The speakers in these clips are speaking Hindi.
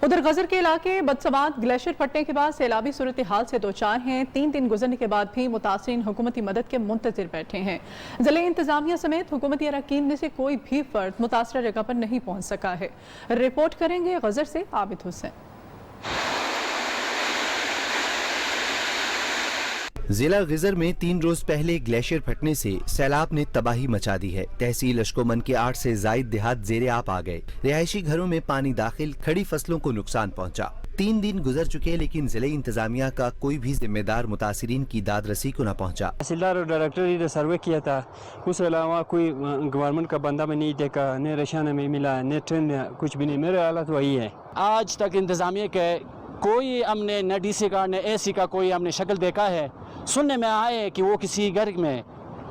उधर गजर के इलाके बदसवात ग्लेशियर फटने के बाद सैलाबी सूरत हाल से दो चार हैं। 3 दिन गुजरने के बाद भी मुतासिरीन हुकूमती मदद के मुंतजिर बैठे हैं। जिले इंतजामिया समेत हुकूमती अरकान में से कोई भी फर्द मुतासरा जगह पर नहीं पहुंच सका है। रिपोर्ट करेंगे गजर से आबिद हुसैन। जिला गिजर में 3 रोज पहले ग्लेशियर फटने से सैलाब ने तबाही मचा दी है। तहसील अशकोमन के 8 से जायद देहात जेरे आप आ गए। रिहायशी घरों में पानी दाखिल, खड़ी फसलों को नुकसान पहुंचा। 3 दिन गुजर चुके लेकिन जिले इंतजामिया का कोई भी जिम्मेदार मुतासिरीन की दाद रसी को न पहुंचा। तहसीलदार और डायरेक्टर ने सर्वे किया था, उसके अलावा कोई गवर्नमेंट का बंदा में नहीं देखा, न रशाना में मिला, न ट्रेन कुछ भी नहीं। मेरे हालत वही है। आज तक इंतजामिया के कोई हमने न DC का न AC का कोई हमने शक्ल देखा है। सुनने में आया है कि वो किसी घर में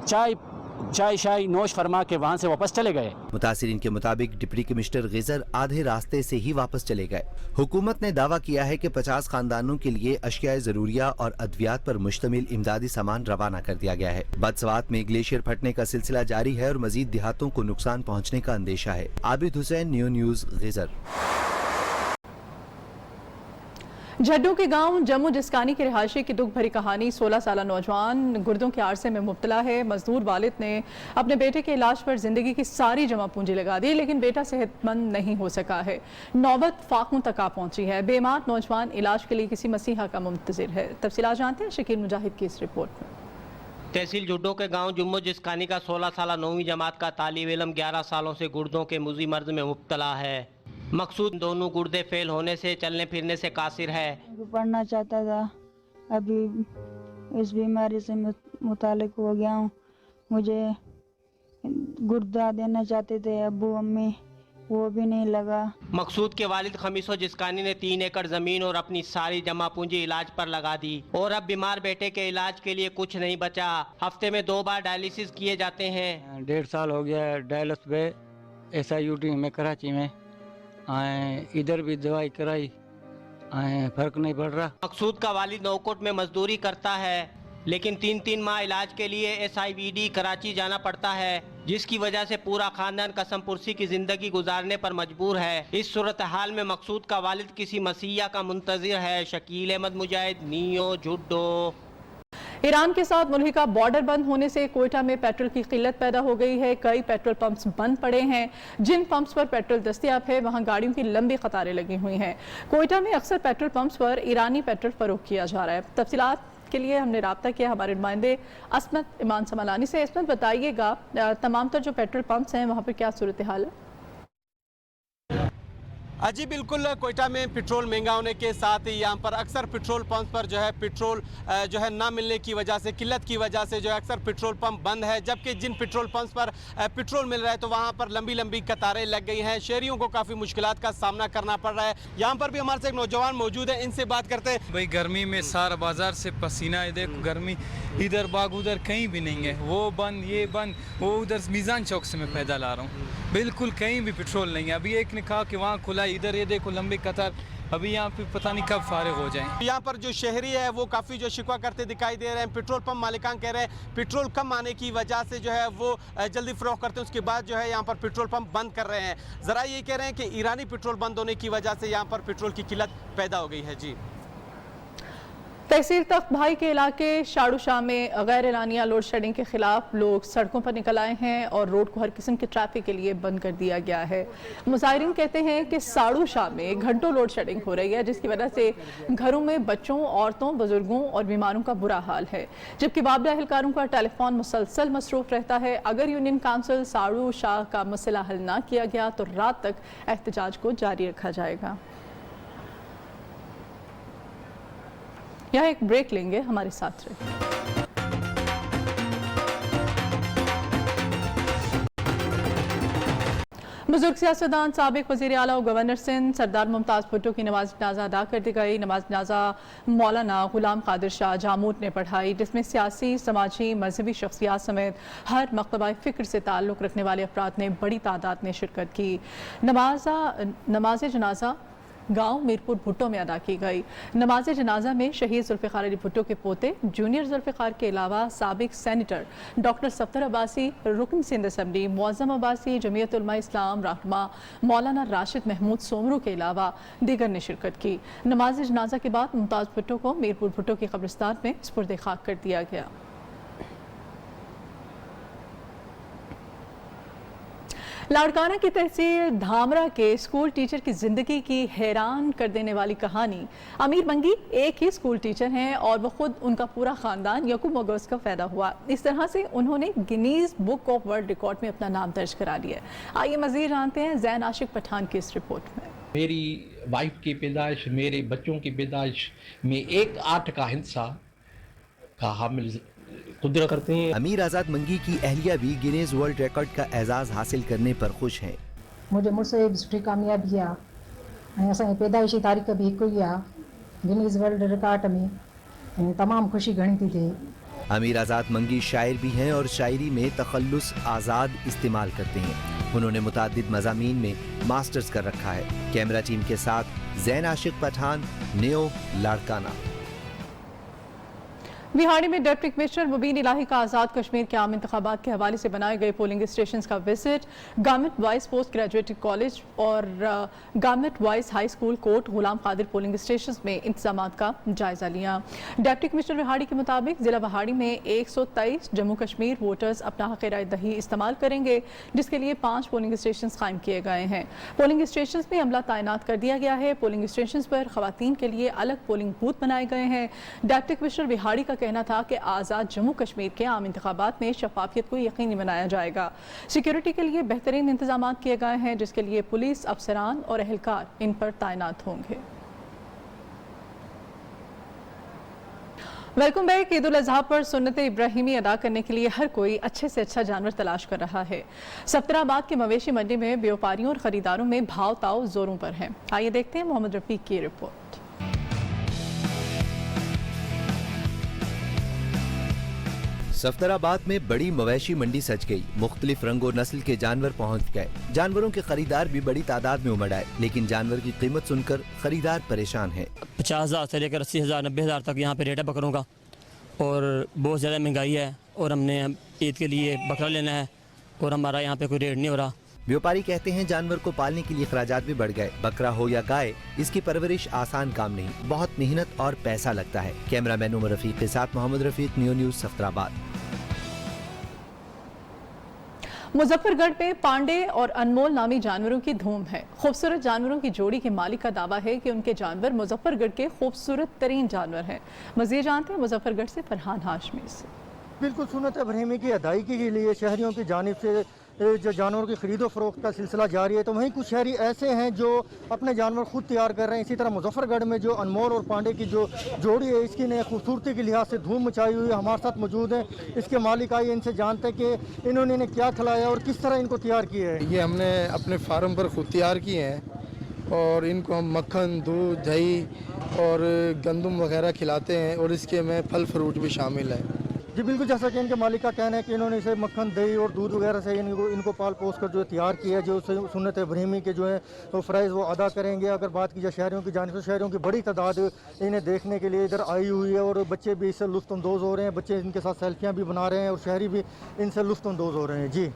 चाय शाय नोश फरमा के वहाँ से वापस चले गए। मुतासिरीन के मुताबिक डिप्टी कमिश्नर गिजर आधे रास्ते से ही वापस चले गए। हुकूमत ने दावा किया है कि 50 खानदानों के लिए अशियाए जरूरिया और अद्वियात पर मुश्तमिल इमदादी सामान रवाना कर दिया गया है। बदसवात में ग्लेशियर फटने का सिलसिला जारी है और मजीद देहातों को नुकसान पहुँचने का अंदेशा है। आबिद हुसैन, न्यू न्यूज, गिजर। झड्डू के गांव जम्मू जिस्कानी के रिहायशी की दुख भरी कहानी। 16 साल नौजवान गुर्दों के आरसे में मुब्तला है। मजदूर वालिद ने अपने बेटे के इलाज पर जिंदगी की सारी जमा पूंजी लगा दी, लेकिन बेटा सेहतमंद नहीं हो सका है। नौबत फाकों तक आ पहुंची है। बेमार नौजवान इलाज के लिए किसी मसीहा का मुंतजिर है। तफसीलात जानते हैं शकील मुजाहिद की इस रिपोर्ट में। तहसील झुड्डो के गांव जुम्मो जिस्कानी का 16 साल 9वीं जमात का तालिब इल्म 11 सालों से गुर्दों के मुजी मर्ज में मुब्तला है। मकसूद दोनों गुर्दे फेल होने से चलने फिरने से कासिर है। पढ़ना चाहता था, अभी इस बीमारी से मुतालिक हो गया हूँ। मुझे गुर्दा देना चाहते थे अब्बू अम्मी, वो भी नहीं लगा। मकसूद के वालिद खमीसो जिस्कानी ने 3 एकड़ जमीन और अपनी सारी जमा पूंजी इलाज पर लगा दी और अब बीमार बेटे के इलाज के लिए कुछ नहीं बचा। हफ्ते में 2 बार डायलिसिस किए जाते हैं। 1.5 साल हो गया है डायलिसिस पे SIUT में कराची में। इधर भी दवाई कराई, फर्क नहीं पड़ रहा। मकसूद का वालिद नौकोट में मजदूरी करता है, लेकिन 3 माह इलाज के लिए SIVD कराची जाना पड़ता है, जिसकी वजह से पूरा खानदान कसम पुरसी की जिंदगी गुजारने पर मजबूर है। इस सूरत हाल में मकसूद का वालिद किसी मसीहा का मुंतजिर है। शकील अहमद मुजाहिद, नियो, झुड्डो। ईरान के साथ मुल्क का बॉर्डर बंद होने से कोयटा में पेट्रोल की किल्लत पैदा हो गई है। कई पेट्रोल पंप्स बंद पड़े हैं। जिन पंप्स पर पेट्रोल दस्तयाब है वहां गाड़ियों की लंबी कतारें लगी हुई हैं। कोयटा में अक्सर पेट्रोल पंप्स पर ईरानी पेट्रोल फरोख्त किया जा रहा है। तफसीलात के लिए हमने रब्ता किया हमारे नुमाइंदे असमत इमान समलानी से। इसमत बताइएगा, तमाम तर जो पेट्रोल पंप्स हैं वहाँ पर क्या सूरत हाल है? जी बिल्कुल, कोयटा में पेट्रोल महंगा होने के साथ ही यहाँ पर अक्सर पेट्रोल पंप पर जो है पेट्रोल जो है ना मिलने की वजह से, किल्लत की वजह से जो है अक्सर पेट्रोल पंप बंद है। जबकि जिन पेट्रोल पंप पर पेट्रोल मिल रहा है तो वहाँ पर लंबी लंबी कतारें लग गई हैं। शहरियों को काफ़ी मुश्किलात का सामना करना पड़ रहा है। यहाँ पर भी हमारे से एक नौजवान मौजूद है, इनसे बात करते हैं। भाई गर्मी में सारा बाजार से पसीना है, देखो गर्मी, इधर बाग उधर कहीं भी नहीं है, वो बंद ये बंद। वो उधर मीज़ान चौक से मैं पैदल आ रहा हूँ, बिल्कुल कहीं भी पेट्रोल नहीं है। अभी एक ने कहा कि वहाँ खुला, इधर ये देखो लंबी कतार। अभी यहाँ पे पता नहीं कब फारिग हो जाएं। यहाँ पर जो शहरी है वो काफ़ी जो शिकवा करते दिखाई दे रहे हैं। पेट्रोल पंप मालिकान कह रहे हैं पेट्रोल कम आने की वजह से जो है वो जल्दी फरोख्त करते हैं, उसके बाद जो है यहाँ पर पेट्रोल पंप बंद कर रहे हैं। ज़रा ये कह रहे हैं कि ईरानी पेट्रोल बंद होने की वजह से यहाँ पर पेट्रोल की किल्लत पैदा हो गई है। जी, तहसील तख्त भाई के इलाके शाड़ू शाह में गैर एलानिया लोड शेडिंग के खिलाफ लोग सड़कों पर निकल आए हैं और रोड को हर किस्म के ट्रैफिक के लिए बंद कर दिया गया है। मुजाहिरीन कहते हैं कि शाड़ू शाह में घंटों लोड शेडिंग हो रही है, जिसकी वजह से घरों में बच्चों, औरतों, बुजुर्गों और बीमारों का बुरा हाल है। जबकि बाबला एहलकारों का टेलीफोन मुसलसल मसरूफ रहता है। अगर यूनियन काउंसिल शाड़ू शाह का मसला हल ना किया गया तो रात तक एहतजाज को जारी रखा जाएगा। यहाँ एक ब्रेक लेंगे, हमारे साथ रहिए। बुजुर्ग सियासतदान साबिक वज़ीर आला और गवर्नर सिंध सरदार मुमताज़ भुट्टो की नमाज जनाजा अदा कर दी गई। नमाज जनाजा मौलाना गुलाम कादिर शाह जामूत ने पढ़ाई, जिसमें सियासी, समाजी, मजहबी शख्सियात समेत हर मकतबा फ़िक्र से ताल्लुक़ रखने वाले अफराद ने बड़ी तादाद में शिरकत की। नमाज जनाजा गांव मीरपुर भुट्टो में अदा की गई। नमाज जनाजा में शहीद जुल्फ़िकार अली भुट्टो के पोते जूनियर जुल्फ़िकार के अलावा साबिक सेनेटर डॉक्टर सफ्तर अब्बासी, रुकन सिंध असम्बली मुअज़्ज़म अब्बासी, जमीयत उलमा इस्लाम रहनुमा मौलाना राशिद महमूद सोमरू के अलावा दीगर ने शिरकत की। नमाज जनाजा के बाद मुमताज़ भुट्टो को मीरपुर भुट्टो के कब्रिस्तान में सुपुर्द खाक कर दिया गया। लाड़काना की तहसील धामरा के स्कूल टीचर की जिंदगी की हैरान कर देने वाली कहानी। अमीर मंगी एक ही स्कूल टीचर हैं और वो खुद उनका पूरा खानदान यकूम अगस्त का पैदा हुआ। इस तरह से उन्होंने Guinness book of world record में अपना नाम दर्ज करा लिया। आइए मजीद जानते हैं जैन आशिक पठान की इस रिपोर्ट में। मेरी वाइफ की पैदाइश, मेरे बच्चों की पैदाइश में 1/8 का हिस्सा का हामिल कुदरत करते हैं। अमीर आज़ाद मंगी की अहलिया भी गिनीज वर्ल्ड रिकॉर्ड का एजाज़ हासिल करने पर खुश हैं। मुझे मुझसे सुठी कामयाबी आहे, असांजी पैदाइशी तारीख़ भी हिकु ई आहे। गिनीज वर्ल्ड रिकॉर्ड में तमाम खुशी घणी थी थिए। अमीर आज़ाद मंगी शायर भी हैं और शायरी में तखल्लुस आज़ाद इस्तेमाल करते हैं। उन्होंने मुताद्दिद मज़ामीन में मास्टर्स कर रखा है। कैमरा टीम के साथ जैन आशिक पठान, न्यो लाड़काना। बिहाड़ी में डिप्टी कमिश्नर मुबीन इलाही का आज़ाद कश्मीर के आम इंतखाबात के हवाले से बनाए गए पोलिंग स्टेशन का visit, government wise post graduate college और government wise high school Kot Ghulam Qadir polling station में इंतजाम का जायजा लिया। डिप्टी कमिश्नर बिहाड़ी के मुताबिक जिला बिहाड़ी में 123 जम्मू कश्मीर वोटर्स अपना हक़ राय दही इस्तेमाल करेंगे, जिसके लिए 5 पोलिंग स्टेशन कायम किए गए हैं। पोलिंग स्टेशन में अमला तैनात कर दिया गया है। पोलिंग स्टेशन पर खवातीन के लिए अलग पोलिंग बूथ बनाए गए हैं। डिप्टी कमिश्नर बिहाड़ी का कहना था कि आज़ाद जम्मू कश्मीर के आम इंतखाबात में शफाफियत को यकीनी बनाया जाएगा। सिक्योरिटी के लिए बेहतरीन इंतजाम किए गए हैं, जिसके लिए पुलिस अफसरान और एहलकार इन पर तैनात होंगे। Welcome back. ईद उल अज़हा पर सुन्नत इब्राहिमी अदा करने के लिए हर कोई अच्छे से अच्छा जानवर तलाश कर रहा है। सफ्तराबाद के मवेशी मंडी में व्यापारियों और खरीदारों में भाव ताव जोरों पर है। आइए देखते हैं मोहम्मद रफीक की रिपोर्ट। सफ्तराबाद में बड़ी मवेशी मंडी सज गई। मुख्तलिफ रंगो नस्ल के जानवर पहुंच गए। जानवरों के खरीदार भी बड़ी तादाद में उमड़ आए, लेकिन जानवर की कीमत सुनकर खरीदार परेशान है। 50,000 से लेकर 80,000 90,000 तक यहाँ पे रेट है बकरों का, और बहुत ज़्यादा महंगाई है, और हमने ईद के लिए बकरा लेना है और हमारा यहाँ पे कोई रेट नहीं हो रहा। व्यापारी कहते हैं जानवर को पालने के लिए खर्चात भी बढ़ गए। बकरा हो या गाय, इसकी परवरिश आसान काम नहीं, बहुत मेहनत और पैसा लगता है। कैमरामैन उमर रफीक के साथ मोहम्मद रफीक, न्यूज़ सफ्तराबाद। मुजफ्फरगढ़ में पांडे और अनमोल नामी जानवरों की धूम है। खूबसूरत जानवरों की जोड़ी के मालिक का दावा है कि उनके जानवर मुजफ्फरगढ़ के खूबसूरत तरीन जानवर हैं। मज़ीद जानते हैं मुजफ्फरगढ़ से फरहान हाशमी से। बिल्कुल सुन्नत इब्राहिमी की अदायगी के लिए शहरियों की जानिब से जो जानवरों की खरीदो फरोख्त का सिलसिला जारी है, तो वहीं कुछ शहरी ऐसे हैं जो अपने जानवर खुद तैयार कर रहे हैं। इसी तरह मुजफ्फरगढ़ में जो अनमोल और पांडे की जो जोड़ी है, इसकी ने खूबसूरती के लिहाज से धूम मचाई हुई है। हमारे साथ मौजूद हैं इसके मालिक। आइए इनसे जानते हैं कि इन्होंने इन्हें क्या खिलाया और किस तरह इनको तैयार किया है। ये हमने अपने फार्म पर खुद तैयार किए हैं, और इनको हम मक्खन, दूध, दही और गंदम वगैरह खिलाते हैं, और इसके में फल फ्रूट भी शामिल है। जी बिल्कुल, जैसा कि इनके मालिक का कहना है कि इन्होंने इसे मक्खन, दही और दूध वगैरह से इनको पाल पोस कर जो तैयार किया है, जो सुन्नत इब्राहिमी के जो है तो फ़राइज़ वो अदा करेंगे। अगर बात की जाए शहरियों की जानिब से, शहरियों की बड़ी तादाद इन्हें देखने के लिए इधर आई हुई है, और बच्चे भी इससे लुत्फ़अंदोज़ हो रहे हैं। बच्चे इनके साथ सेल्फियाँ भी बना रहे हैं और शहरी भी इनसे लुत्फ़अंदोज़ हो रहे हैं। जी,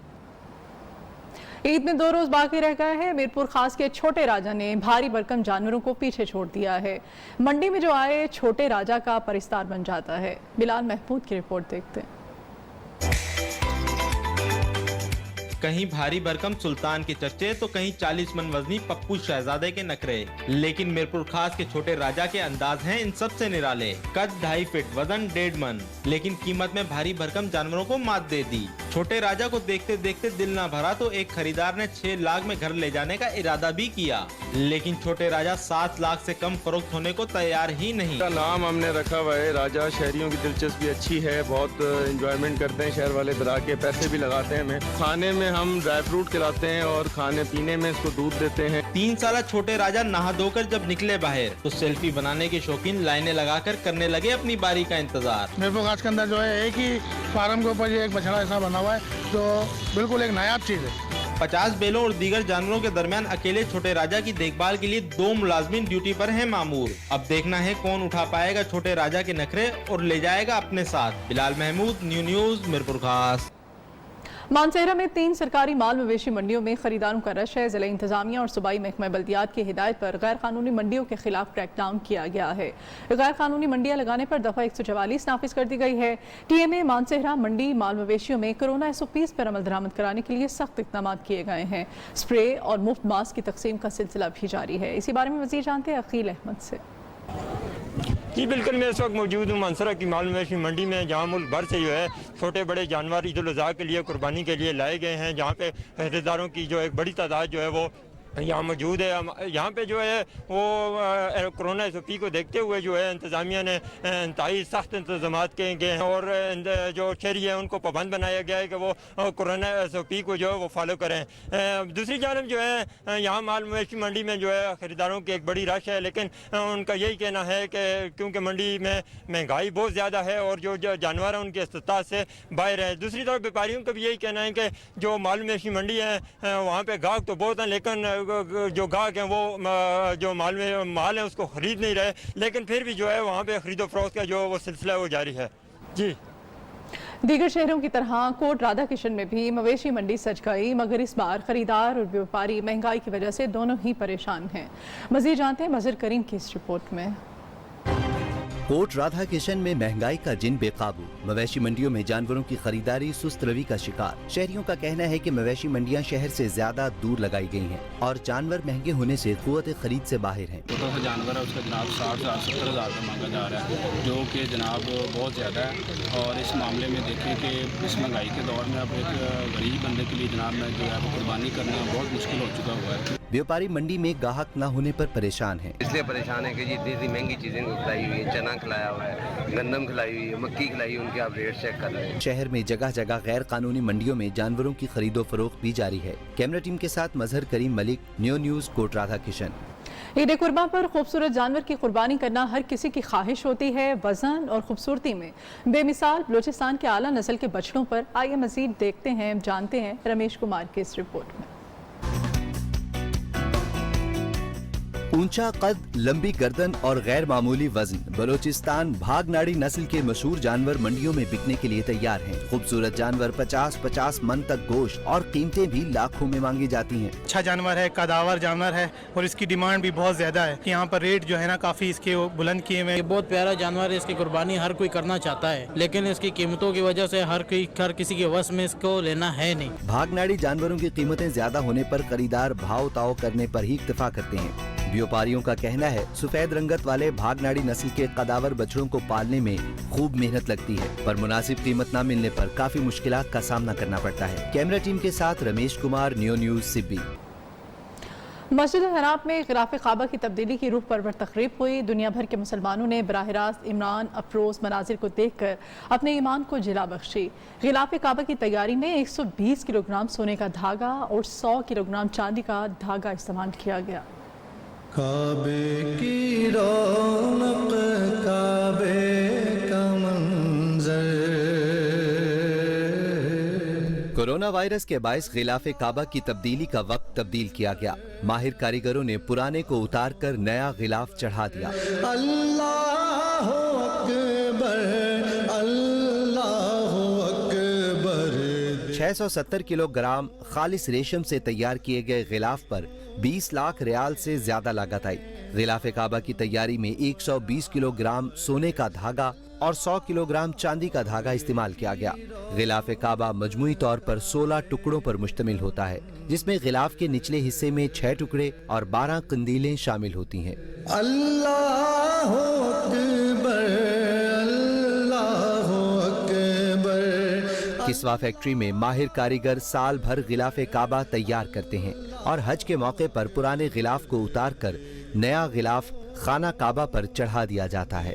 ईद में 2 रोज बाकी रह गए हैं। मीरपुर खास के छोटे राजा ने भारी भरकम जानवरों को पीछे छोड़ दिया है। मंडी में जो आए छोटे राजा का परिस्तार बन जाता है। बिलाल महमूद की रिपोर्ट देखते हैं। कहीं भारी भरकम सुल्तान के चर्चे तो कहीं 40 मन वजनी पप्पू शहजादे के नखरे, लेकिन मीरपुर खास के छोटे राजा के अंदाज हैं इन सबसे निराले। कद 2.5 फीट, वजन 1.5 मन, लेकिन कीमत में भारी भरकम जानवरों को मात दे दी। छोटे राजा को देखते देखते दिल ना भरा तो एक खरीदार ने 6 लाख में घर ले जाने का इरादा भी किया, लेकिन छोटे राजा 7 लाख से कम फरोख्त होने को तैयार ही नहीं। नाम हमने रखा हुआ है राजा। शहरियों की दिलचस्पी अच्छी है, बहुत एंजॉयमेंट करते हैं शहर वाले, इधर आके पैसे भी लगाते हैं। हमें खाने में हम ड्राई फ्रूट खिलाते हैं और खाने पीने में इसको दूध देते हैं। 3 साल छोटे राजा नहा धोकर जब निकले बाहर तो सेल्फी बनाने के शौकीन लाइनें लगाकर करने लगे अपनी बारी का इंतजार। मीरपुर खास के अंदर जो है एक ही फार्म के ऊपर एक बछड़ा ऐसा बना हुआ है जो बिल्कुल एक नायाब चीज़ है। 50 बैलों और दीगर जानवरों के दरमियान अकेले छोटे राजा की देखभाल के लिए 2 मुलाजमीन ड्यूटी पर हैं मामूर। अब देखना है कौन उठा पाएगा छोटे राजा के नखरे और ले जाएगा अपने साथ। बिलाल महमूद, न्यू न्यूज, मीरपुर खास। मानसेरा में 3 सरकारी माल मवेशी मंडियों में खरीदारों का रश है। जिला इंतजामिया और सूबाई महकमा बल्दियात की हिदायत पर गैर कानूनी मंडियों के खिलाफ क्रैकडाउन किया गया है। गैर कानूनी मंडियां लगाने पर दफा 144 नाफिज कर दी गई है। TMA मानसेरा मंडी माल मवेशियों में कोरोना SOPs पर अमल दरामद कराने के लिए सख्त इकदाम किए गए हैं। स्प्रे और मुफ्त मास्क की तकसीम का सिलसिला भी जारी है। इसी बारे में मजीद जानते हैं अकील अहमद से। जी बिल्कुल, मैं इस वक्त मौजूद हूँ मानसरा की माल मवेशी मंडी में, जहाँ मुल्क भर से जो है छोटे बड़े जानवर ईद उल अज़हा के लिए कुर्बानी के लिए लाए गए हैं, जहाँ पे खरीदारों की जो एक बड़ी तादाद जो है वो यहाँ मौजूद है। यहाँ पे जो है वो कोरोना SOP को देखते हुए जो है इंतज़ामिया ने इंतहाई सख्त इंतजाम किए गए हैं और जो शहरी है उनको पाबंद बनाया गया है कि वो कोरोना SOP को जो है वो फॉलो करें। दूसरी जानब जो है यहाँ माल मवेशी मंडी में जो है ख़रीदारों की एक बड़ी रश है, लेकिन उनका यही कहना है कि क्योंकि मंडी में महंगाई बहुत ज़्यादा है और जो जानवर हैं उनकी इस्तात से बाहर है। दूसरी तरफ व्यापारियों का भी यही कहना है कि जो माल मवेशी मंडी है वहाँ पर गाहक तो बहुत हैं, लेकिन जो गाहक हैं वो जो माल है उसको खरीद नहीं रहे, लेकिन फिर भी जो है वहाँ पे खरीदो फरोख्त का जो वो सिलसिला वो जारी है। जी दीगर शहरों की तरह कोट राधा किशन में भी मवेशी मंडी सज गई, मगर इस बार खरीदार और व्यापारी महंगाई की वजह से दोनों ही परेशान हैं। मजीद जानते हैं मजहर करीम की इस रिपोर्ट में। कोट राधा किशन में महंगाई का जिन बेकाबू, मवेशी मंडियों में जानवरों की खरीदारी सुस्त रवि का शिकार। शहरियों का कहना है कि मवेशी मंडियां शहर से ज्यादा दूर लगाई गई हैं और जानवर महंगे होने से कुव्वत खरीद से बाहर हैं। छोटा सा जानवर है उसका जनाब 60,000 70,000 रुपये मांगा जा रहा है, जो कि जनाब बहुत ज़्यादा है। और इस मामले में देखें कि इस महंगाई के दौर में अब एक गरीब बंदे के लिए जनाब में जो है कुर्बानी करना बहुत मुश्किल हो चुका हुआ है। व्यापारी मंडी में गाहक न होने पर परेशान हैं। इसलिए परेशान है कि जी इतनी महंगी चीजें इनको खिलाई हुई है, चना खिलाया हुआ है, गंदम खिलाई हुई है, मक्की खिलाई हुई, उनके आप रेट चेक कर रहे हैं। शहर में जगह जगह गैर कानूनी मंडियों में जानवरों की खरीदो फरोख्त भी जारी है। कैमरा टीम के साथ मजहर करीम मलिक, न्यू न्यूज, कोट राधा किशन। ईद कुर्बान पर खूबसूरत जानवर की कुर्बानी करना हर किसी की ख्वाहिश होती है। वजन और खूबसूरती में बेमिसाल बलूचिस्तान के आला नस्ल के बछड़ों पर आइए मजीद देखते हैं, जानते हैं रमेश कुमार की इस रिपोर्ट में। ऊंचा कद, लंबी गर्दन और गैर मामूली वजन, बलोचिस्तान भागनाड़ी नस्ल के मशहूर जानवर मंडियों में बिकने के लिए तैयार हैं। खूबसूरत जानवर 50-50 मन तक गोश्त और कीमतें भी लाखों में मांगी जाती हैं। अच्छा जानवर है, कदावर जानवर है और इसकी डिमांड भी बहुत ज्यादा है। यहाँ पर रेट जो है ना काफी इसके बुलंद किए हुए। बहुत प्यारा जानवर है, इसकी कुर्बानी हर कोई करना चाहता है, लेकिन इसकी कीमतों की वजह से हर किसी के वश में इसको लेना है नहीं। भागनाड़ी जानवरों की कीमतें ज्यादा होने पर खरीदार भाव ताव करने पर ही इक्तफा करते हैं। व्यापारियों का कहना है सफेद रंगत वाले भागनाड़ी नस्ल के कदावर बछड़ों को पालने में खूब मेहनत लगती है, पर मुनासिब कीमत न मिलने पर काफी मुश्किलात का सामना करना पड़ता है। कैमरा टीम के साथ रमेश कुमार, न्यू न्यूज, सिब्बी। मस्जिद हराम में गिलाफ काबा की तब्दीली की रूह परवर तकरीब हुई। दुनिया भर के मुसलमानों ने बराह रास्त इमरान अफरोज मनाजिर को देखकर अपने ईमान को जिला बख्शी। गिलाफ काबा की तैयारी में 120 किलोग्राम सोने का धागा और 100 किलोग्राम चांदी का धागा इस्तेमाल किया गया। काबे की रौनक, काबे का मंजर। कोरोना वायरस के बायस गिलाफे काबा की तब्दीली का वक्त तब्दील किया गया। माहिर कारीगरों ने पुराने को उतार कर नया गिलाफ चढ़ा दिया। अल्लाह अकबर, अल्लाह अकबर। 670 किलोग्राम खालिस रेशम से तैयार किए गए गिलाफ पर 20 लाख रियाल से ज्यादा लागत आई। गिलाफ काबा की तैयारी में 120 किलोग्राम सोने का धागा और 100 किलोग्राम चांदी का धागा इस्तेमाल किया गया। गिलाफ काबा मजमूई तौर पर 16 टुकड़ों पर मुश्तमिल होता है, जिसमें गिलाफ के निचले हिस्से में 6 टुकड़े और 12 कंदीलें शामिल होती हैं। अल्लाह अकबर, अल्लाह अकबर। किस्वा फैक्ट्री में माहिर कारीगर साल भर गिलाफ काबा तैयार करते हैं और हज के मौके पर पुराने गिलाफ को उतार कर नया गिलाफ खाना काबा पर चढ़ा दिया जाता है।